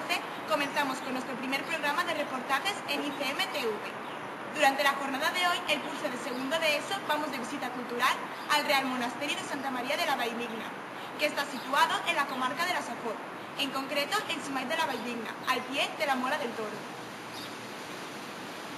2014 comenzamos con nuestro primer programa de reportajes en ICM-TV. Durante la jornada de hoy, el curso de segundo de ESO, vamos de visita cultural al Real Monasterio de Santa María de la Valldigna, que está situado en la comarca de la Safor, en concreto en Simaí de la Valldigna, al pie de la Mola del Toro.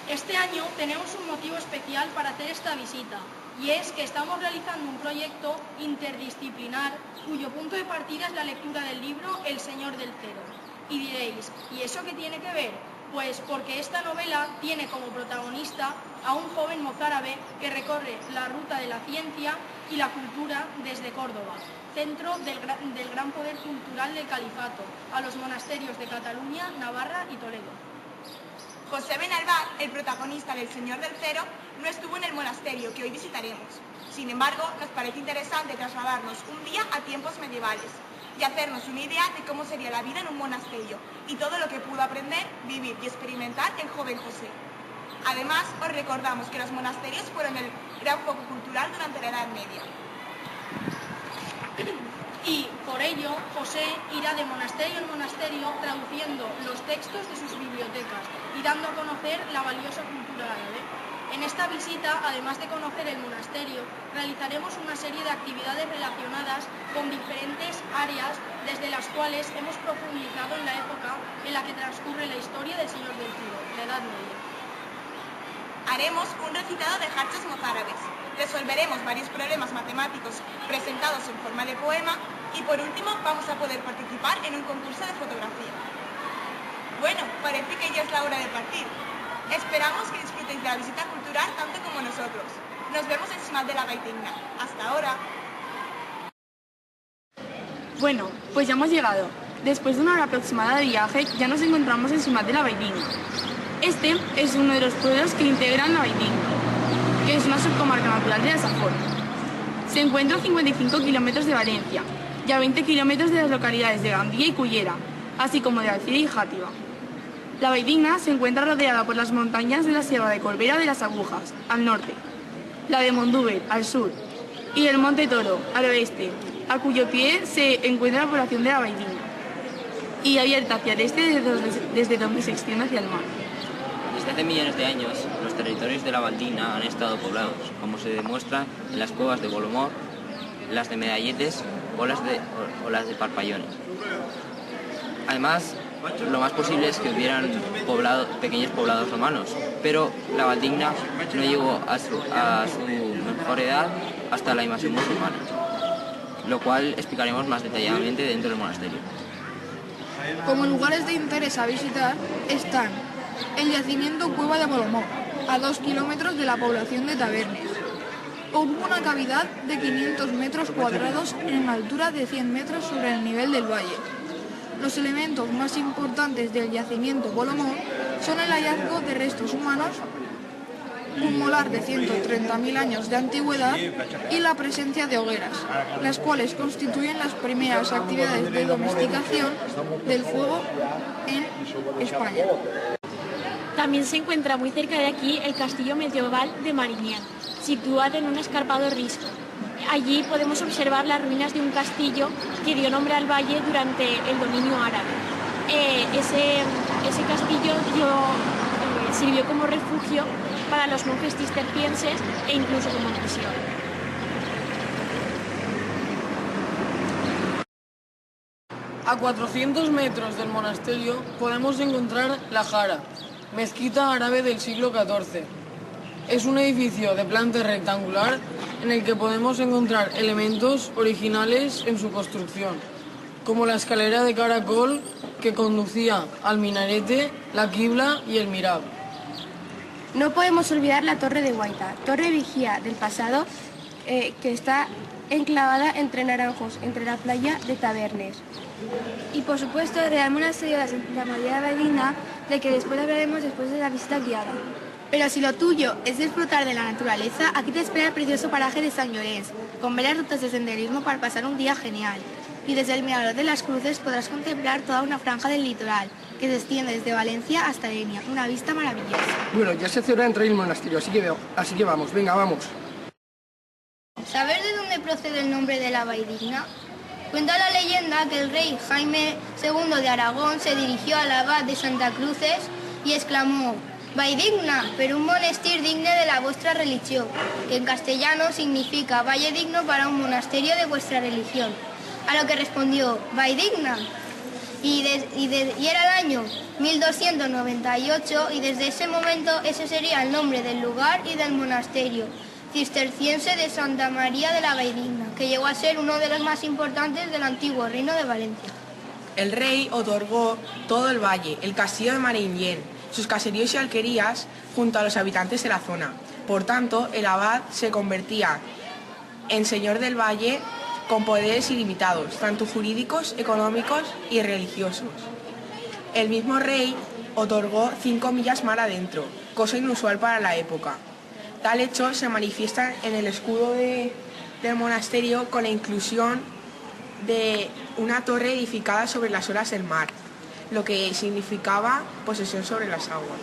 Este año tenemos un motivo especial para hacer esta visita, y es que estamos realizando un proyecto interdisciplinar cuyo punto de partida es la lectura del libro El Señor del Cero. Y diréis, ¿y eso qué tiene que ver? Pues porque esta novela tiene como protagonista a un joven mozárabe que recorre la ruta de la ciencia y la cultura desde Córdoba, centro del gran poder cultural del califato, a los monasterios de Cataluña, Navarra y Toledo. José Benalbán, el protagonista del Señor del Cero, no estuvo en el monasterio que hoy visitaremos. Sin embargo, nos parece interesante trasladarnos un día a tiempos medievales y hacernos una idea de cómo sería la vida en un monasterio y todo lo que pudo aprender, vivir y experimentar el joven José. Además, os recordamos que los monasterios fueron el gran foco cultural durante la Edad Media. Y por ello, José irá de monasterio en monasterio traduciendo los textos de sus bibliotecas y dando a conocer la valiosa cultura árabe. En esta visita, además de conocer el monasterio, realizaremos una serie de actividades relacionadas con diferentes áreas desde las cuales hemos profundizado en la época en la que transcurre la historia del Señor del Cero, la Edad Media. Haremos un recitado de jarchas mozárabes, resolveremos varios problemas matemáticos presentados en forma de poema y por último vamos a poder participar en un concurso de fotografía. Bueno, parece que ya es la hora de partir. Esperamos que disfrutéis de la visita cultural tanto como nosotros. Nos vemos en Simaí de la Valldigna. Hasta ahora. Bueno, pues ya hemos llegado. Después de una hora aproximada de viaje, ya nos encontramos en Simaí de la Valldigna. Este es uno de los pueblos que integran la Valldigna, que es una subcomarca natural de la Safor. Se encuentra a 55 kilómetros de Valencia y a 20 kilómetros de las localidades de Gandía y Cullera, así como de Alcira y Játiva. La Valldigna se encuentra rodeada por las montañas de la Sierra de Corbera de las Agujas, al norte, la de Mondúber, al sur, y el Monte Toro, al oeste, a cuyo pie se encuentra la población de la Valldigna, y abierta hacia el este desde donde se extiende hacia el mar. Desde hace millones de años, los territorios de la Valldigna han estado poblados, como se demuestra en las cuevas de Bolomor, las de Medalletes o las de Parpayones. Además, lo más posible es que hubieran pequeños poblados romanos, pero la Valldigna no llegó a su mejor edad hasta la invasión musulmana, lo cual explicaremos más detalladamente dentro del monasterio. Como lugares de interés a visitar están el yacimiento Cueva de Bolomor, a 2 kilómetros de la población de Tabernes. Ocupa una cavidad de 500 metros cuadrados en una altura de 100 metros sobre el nivel del valle. Los elementos más importantes del yacimiento Bolomor son el hallazgo de restos humanos, un molar de 130.000 años de antigüedad y la presencia de hogueras, las cuales constituyen las primeras actividades de domesticación del fuego en España. También se encuentra muy cerca de aquí el castillo medieval de Mariñán, situado en un escarpado risco. Allí podemos observar las ruinas de un castillo que dio nombre al valle durante el dominio árabe. Ese castillo sirvió como refugio para los monjes cistercienses e incluso como prisión. A 400 metros del monasterio podemos encontrar la Jara, mezquita árabe del siglo XIV. Es un edificio de planta rectangular en el que podemos encontrar elementos originales en su construcción, como la escalera de caracol que conducía al minarete, la quibla y el mihrab. No podemos olvidar la Torre de Guaita, torre vigía del pasado que está enclavada entre naranjos, entre la playa de Tabernes. Y por supuesto el Real Monasterio de Santa María de la Valldigna, del que después hablaremos después de la visita guiada. Pero si lo tuyo es disfrutar de la naturaleza, aquí te espera el precioso paraje de Sant Llorenç, con varias rutas de senderismo para pasar un día genial. Y desde el Mirador de las Cruces podrás contemplar toda una franja del litoral, que se extiende desde Valencia hasta Denia, una vista maravillosa. Bueno, ya se hace hora de entrar en el monasterio, así que vamos, venga, vamos. ¿Sabes de dónde procede el nombre de la Valldigna? Cuenta la leyenda que el rey Jaime II de Aragón se dirigió al abad de Santa Cruces y exclamó: «Vai digna, per un monestir digne de la vuestra religión», que en castellano significa «valle digno para un monasterio de vuestra religión». A lo que respondió: «Vai digna». Y era el año 1298 y desde ese momento ese sería el nombre del lugar y del monasterio cisterciense de Santa María de la Valldigna, que llegó a ser uno de los más importantes del antiguo reino de Valencia. El rey otorgó todo el valle, el castillo de Mariñén, sus caseríos y alquerías junto a los habitantes de la zona. Por tanto, el abad se convertía en señor del valle con poderes ilimitados, tanto jurídicos, económicos y religiosos. El mismo rey otorgó 5 millas mar adentro, cosa inusual para la época. Tal hecho se manifiesta en el escudo del monasterio con la inclusión de una torre edificada sobre las olas del mar, lo que significaba posesión sobre las aguas.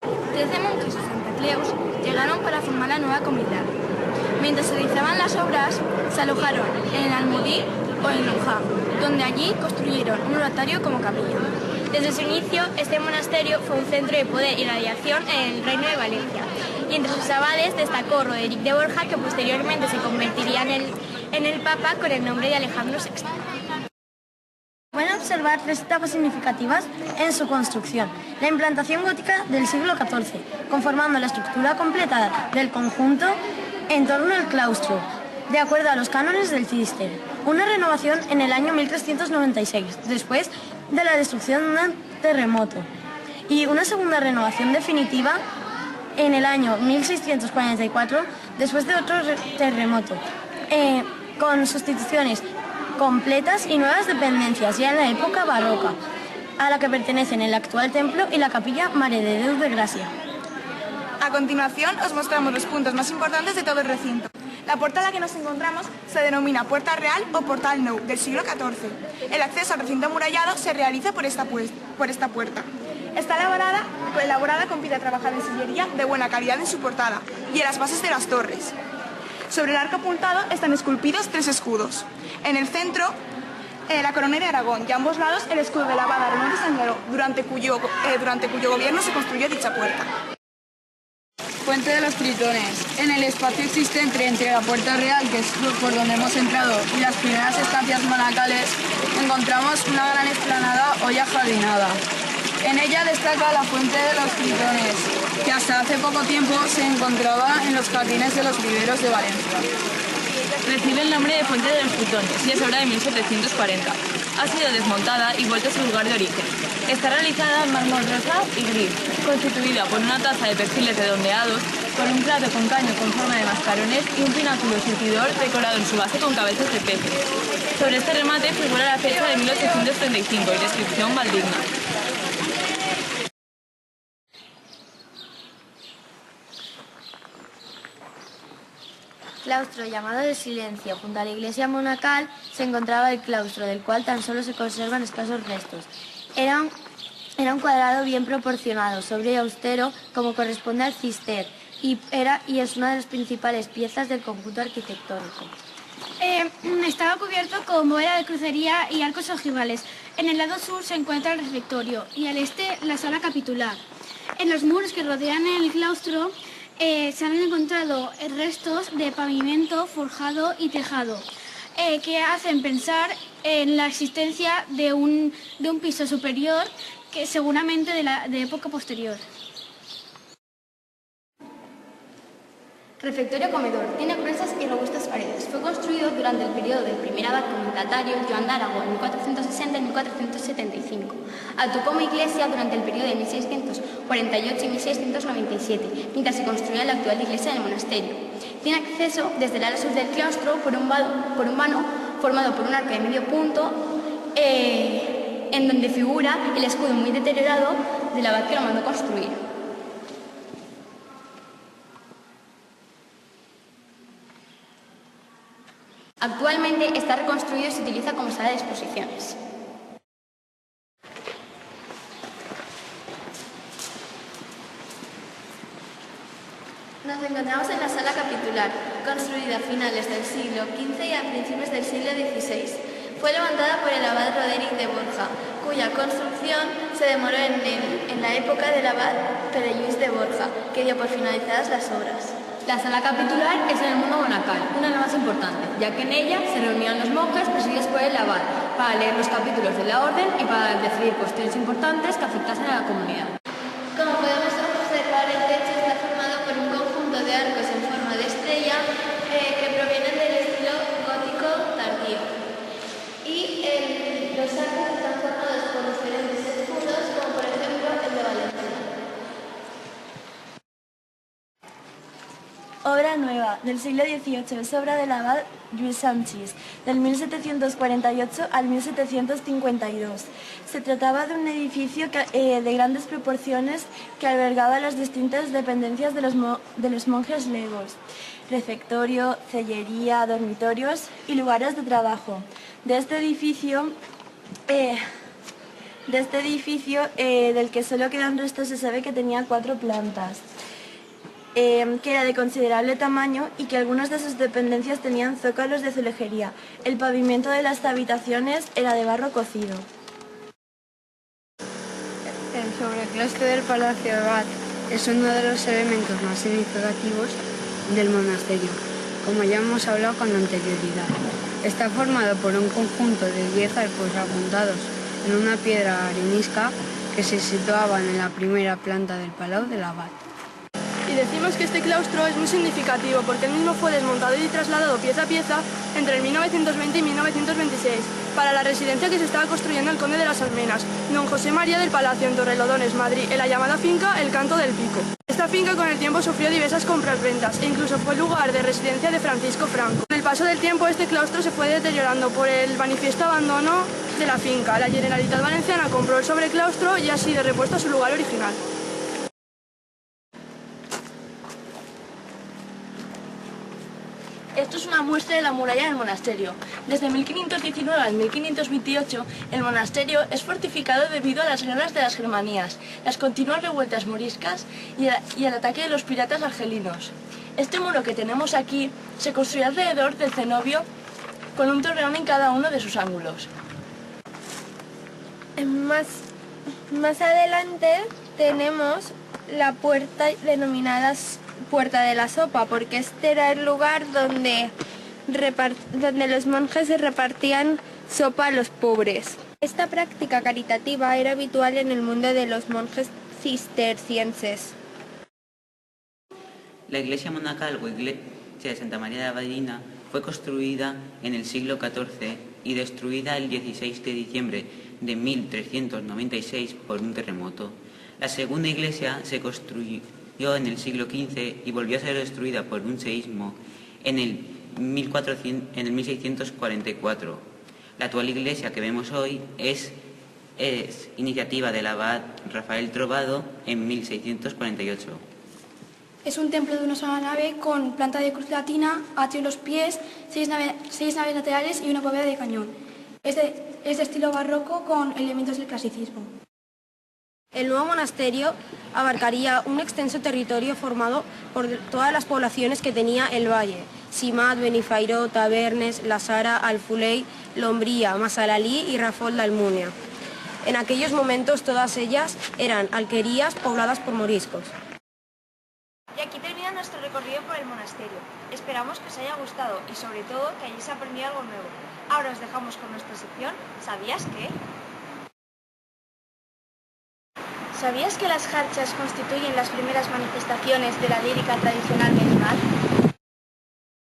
13 monjes de Santa Cleus llegaron para formar la nueva comunidad. Mientras se realizaban las obras, se alojaron en el Almudí o en Lonja, donde allí construyeron un oratorio como capilla. Desde su inicio, este monasterio fue un centro de poder y radiación en el Reino de Valencia, y entre sus abades destacó Roderick de Borja, que posteriormente se convertiría en el Papa con el nombre de Alejandro VI. Pueden observar 3 etapas significativas en su construcción. La implantación gótica del siglo XIV, conformando la estructura completa del conjunto en torno al claustro, de acuerdo a los cánones del Cister. Una renovación en el año 1396, después de la destrucción de un terremoto. Y una segunda renovación definitiva en el año 1644, después de otro terremoto, con sustituciones completas y nuevas dependencias, ya en la época barroca, a la que pertenecen el actual templo y la capilla Mare de Déu de Gràcia. A continuación os mostramos los puntos más importantes de todo el recinto. La puerta a la que nos encontramos se denomina Puerta Real o Portal Nou, del siglo XIV. El acceso al recinto amurallado se realiza por esta puerta. Está elaborada con piedra trabajada en sillería de buena calidad en su portada y en las bases de las torres. Sobre el arco apuntado están esculpidos 3 escudos. En el centro, la corona de Aragón y a ambos lados el escudo de la abad Ramón de Sangaró, durante cuyo gobierno se construyó dicha puerta. Fuente de los Tritones. En el espacio existente entre la Puerta Real, que es por donde hemos entrado, y las primeras estancias monacales, encontramos una gran explanada hoy ajardinada. En ella destaca la Fuente de los Tritones, que hasta hace poco tiempo se encontraba en los jardines de los viveros de Valencia. Recibe el nombre de Fuente de los Tritones y es obra de 1740. Ha sido desmontada y vuelta a su lugar de origen. Está realizada en mármol rosa y gris, constituida por una taza de perfiles redondeados, con un plato con caño con forma de mascarones y un pináculo surtidor decorado en su base con cabezas de peces. Sobre este remate figura la fecha de 1835 y descripción Valldigna. Claustro llamado de Silencio. Junto a la iglesia monacal se encontraba el claustro, del cual tan solo se conservan escasos restos. Era un cuadrado bien proporcionado, sobrio y austero, como corresponde al cister, y es una de las principales piezas del conjunto arquitectónico. Estaba cubierto con bóveda de crucería y arcos ojivales. En el lado sur se encuentra el refectorio y al este la sala capitular. En los muros que rodean el claustro se han encontrado restos de pavimento forjado y tejado, que hacen pensar en la existencia de un piso superior, que seguramente de época posterior. Refectorio comedor. Tiene gruesas y robustas paredes. Fue construido durante el periodo del primer abad comendatario Joan de Aragón, 1460 y 1475. Actuó como iglesia durante el periodo de 1648 y 1697, mientras se construía la actual iglesia del monasterio. Tiene acceso desde el ala sur del claustro por un vano formado por un arco de medio punto, en donde figura el escudo muy deteriorado del abad que lo mandó construir. Actualmente está reconstruido y se utiliza como sala de exposiciones. Nos encontramos en la sala capitular, construida a finales del siglo XV y a principios del siglo XVI. Fue levantada por el abad Roderick de Borja, cuya construcción se demoró en la época del abad Pere Lluís de Borja, que dio por finalizadas las obras. La sala capitular es en el mundo monacal, una de las más importantes, ya que en ella se reunían los monjes presididos por el abad para leer los capítulos de la orden y para decidir cuestiones importantes que afectasen a la comunidad. Como podemos observar, el techo está formado por un conjunto de arcos en forma de estrella que provienen del estilo gótico tardío. Y los arcos están formados por diferentes escudos, como por ejemplo el de Valencia. Obra nueva, del siglo XVIII, es obra del abad Lluís Sanchis, del 1748 al 1752. Se trataba de un edificio de grandes proporciones que albergaba las distintas dependencias de los monjes legos: refectorio, cellería, dormitorios y lugares de trabajo. De este edificio, del que solo quedan restos, se sabe que tenía 4 plantas. Que era de considerable tamaño y que algunas de sus dependencias tenían zócalos de azulejería. El pavimento de las habitaciones era de barro cocido. El sobreclaustro del Palacio Abad es uno de los elementos más significativos del monasterio, como ya hemos hablado con anterioridad. Está formado por un conjunto de 10 arcos apuntados en una piedra arenisca que se situaban en la primera planta del Palau del Abad. Y decimos que este claustro es muy significativo porque el mismo fue desmontado y trasladado pieza a pieza entre el 1920 y 1926 para la residencia que se estaba construyendo el conde de las Almenas, don José María del Palacio, en Torrelodones, Madrid, en la llamada finca El Canto del Pico. Esta finca con el tiempo sufrió diversas compras-ventas e incluso fue lugar de residencia de Francisco Franco. Con el paso del tiempo este claustro se fue deteriorando por el manifiesto abandono de la finca. La Generalitat Valenciana compró el sobreclaustro y ha sido repuesto a su lugar original. Esto es una muestra de la muralla del monasterio. Desde 1519 al 1528, el monasterio es fortificado debido a las guerras de las Germanías, las continuas revueltas moriscas y el ataque de los piratas argelinos. Este muro que tenemos aquí se construyó alrededor del cenobio con un torreón en cada uno de sus ángulos. Más adelante tenemos la puerta denominada Puerta de la Sopa, porque este era el lugar donde los monjes se repartían sopa a los pobres. Esta práctica caritativa era habitual en el mundo de los monjes cistercienses. La iglesia monacal o iglesia de Santa María de Abadina fue construida en el siglo XIV y destruida el 16 de diciembre de 1396 por un terremoto. La segunda iglesia se construyó en el siglo XV y volvió a ser destruida por un seísmo en el 1644. La actual iglesia que vemos hoy es iniciativa del abad Rafael Trobado en 1648. Es un templo de una sola nave con planta de cruz latina, atrio en los pies, 6 naves laterales y una bóveda de cañón. Es de estilo barroco con elementos del clasicismo. El nuevo monasterio abarcaría un extenso territorio formado por todas las poblaciones que tenía el valle: Simat, Benifairó, Tabernes, La Sara, Alfuley, Lombría, Masalalí y Rafol de Almunia. En aquellos momentos todas ellas eran alquerías pobladas por moriscos. Y aquí termina nuestro recorrido por el monasterio. Esperamos que os haya gustado y sobre todo que hayáis aprendido algo nuevo. Ahora os dejamos con nuestra sección ¿Sabías qué? ¿Sabías que las jarchas constituyen las primeras manifestaciones de la lírica tradicional medieval?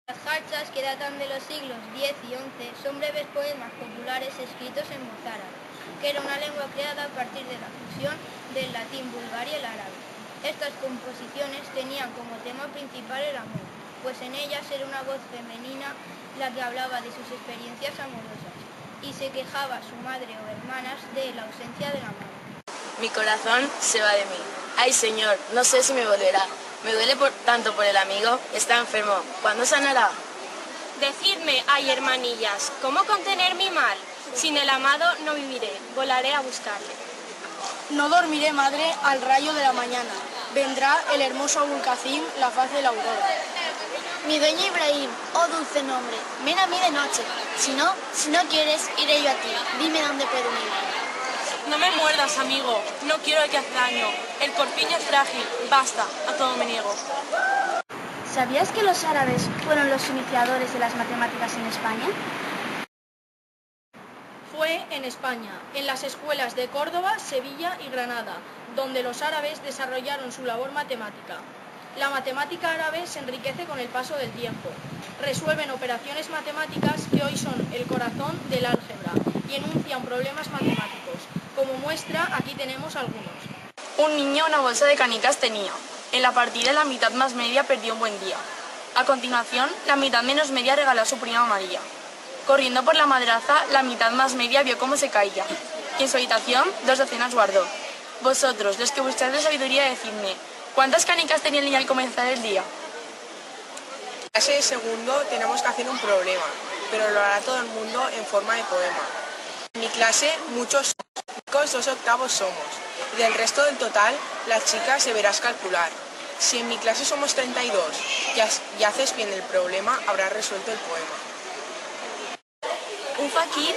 Las jarchas, que datan de los siglos X y XI, son breves poemas populares escritos en mozara, que era una lengua creada a partir de la fusión del latín vulgar y el árabe. Estas composiciones tenían como tema principal el amor, pues en ellas era una voz femenina la que hablaba de sus experiencias amorosas y se quejaba a su madre o hermanas de la ausencia del amor. Mi corazón se va de mí. Ay, Señor, no sé si me volverá. Me duele tanto por el amigo. Está enfermo. ¿Cuándo sanará? Decidme, ay, hermanillas, ¿cómo contener mi mal? Sin el amado no viviré. Volaré a buscarle. No dormiré, madre, al rayo de la mañana. vendrá el hermoso Abulcacín, la faz de la aurora. Mi dueño Ibrahim, oh dulce nombre, ven a mí de noche. Si no quieres, iré yo a ti. Dime dónde puedo ir. No me muerdas, amigo. No quiero que hace daño. El corpiño es frágil. Basta, a todo me niego. ¿Sabías que los árabes fueron los iniciadores de las matemáticas en España? Fue en España, en las escuelas de Córdoba, Sevilla y Granada, donde los árabes desarrollaron su labor matemática. La matemática árabe se enriquece con el paso del tiempo. Resuelven operaciones matemáticas que hoy son el corazón del álgebra y enuncian problemas matemáticos. Como muestra, aquí tenemos algunos. Un niño una bolsa de canicas tenía. En la partida la mitad más media perdió un buen día. A continuación, la mitad menos media regaló a su prima María. Corriendo por la madraza, la mitad más media vio cómo se caía. Y en su habitación, 2 docenas guardó. Vosotros, los que buscáis la sabiduría, decidme, ¿cuántas canicas tenía el niño al comenzar el día? En clase de segundo tenemos que hacer un problema, pero lo hará todo el mundo en forma de poema. En mi clase, muchos chicos, 2 octavos somos. Del resto del total, las chicas deberás calcular. Si en mi clase somos 32 y haces bien el problema, habrás resuelto el poema. Un faquir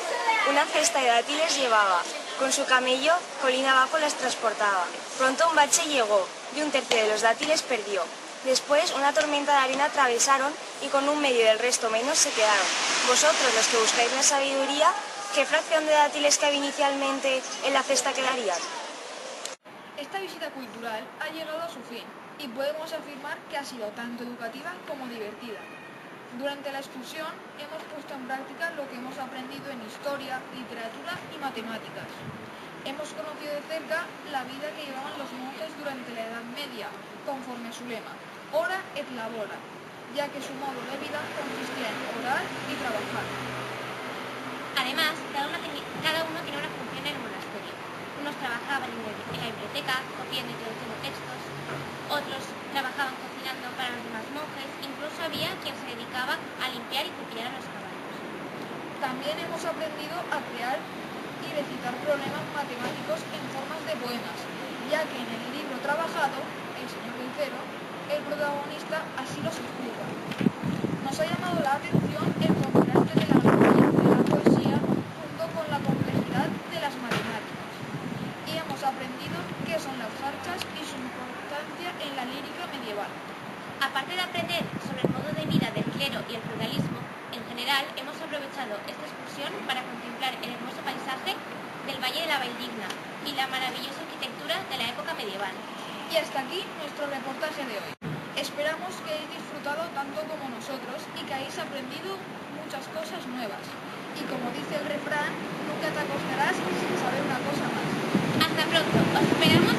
una cesta de dátiles llevaba. Con su camello, colina abajo las transportaba. Pronto un bache llegó y 1/3 de los dátiles perdió. Después una tormenta de arena atravesaron y con 1/2 del resto menos se quedaron. Vosotros, los que buscáis la sabiduría, ¿qué fracción de dátiles que había inicialmente en la cesta quedarían? Esta visita cultural ha llegado a su fin y podemos afirmar que ha sido tanto educativa como divertida. Durante la excursión hemos puesto en práctica lo que hemos aprendido en historia, literatura y matemáticas. Hemos conocido de cerca la vida que llevaban los monjes durante la Edad Media, conforme a su lema, ora et labora, ya que su modo de vida consistía en orar y trabajar. Además, cada uno tiene una función en el monasterio. Unos trabajaban en la biblioteca, copiando y traduciendo textos, otros trabajaban cocinando para los demás monjes, incluso había quien se dedicaba a limpiar y cepillar a los caballos. También hemos aprendido a crear y recitar problemas matemáticos en formas de poemas, ya que en el libro trabajado, El Señor del Cero, el protagonista así los explica. Nos ha llamado la atención el contraste de la belleza de la poesía junto con la complejidad de las matemáticas. Y hemos aprendido qué son las jarchas y su importancia en la lírica medieval. Aparte de aprender sobre el modo de vida del clero y el feudalismo, en general hemos aprovechado esta excursión para contemplar el hermoso paisaje del Valle de la Valdigna y la maravillosa arquitectura de la época medieval. Y hasta aquí nuestro reportaje de hoy. Esperamos que hayáis disfrutado tanto como nosotros y que hayáis aprendido muchas cosas nuevas. Y como dice el refrán, nunca te acostarás sin saber una cosa más. Hasta pronto, os esperamos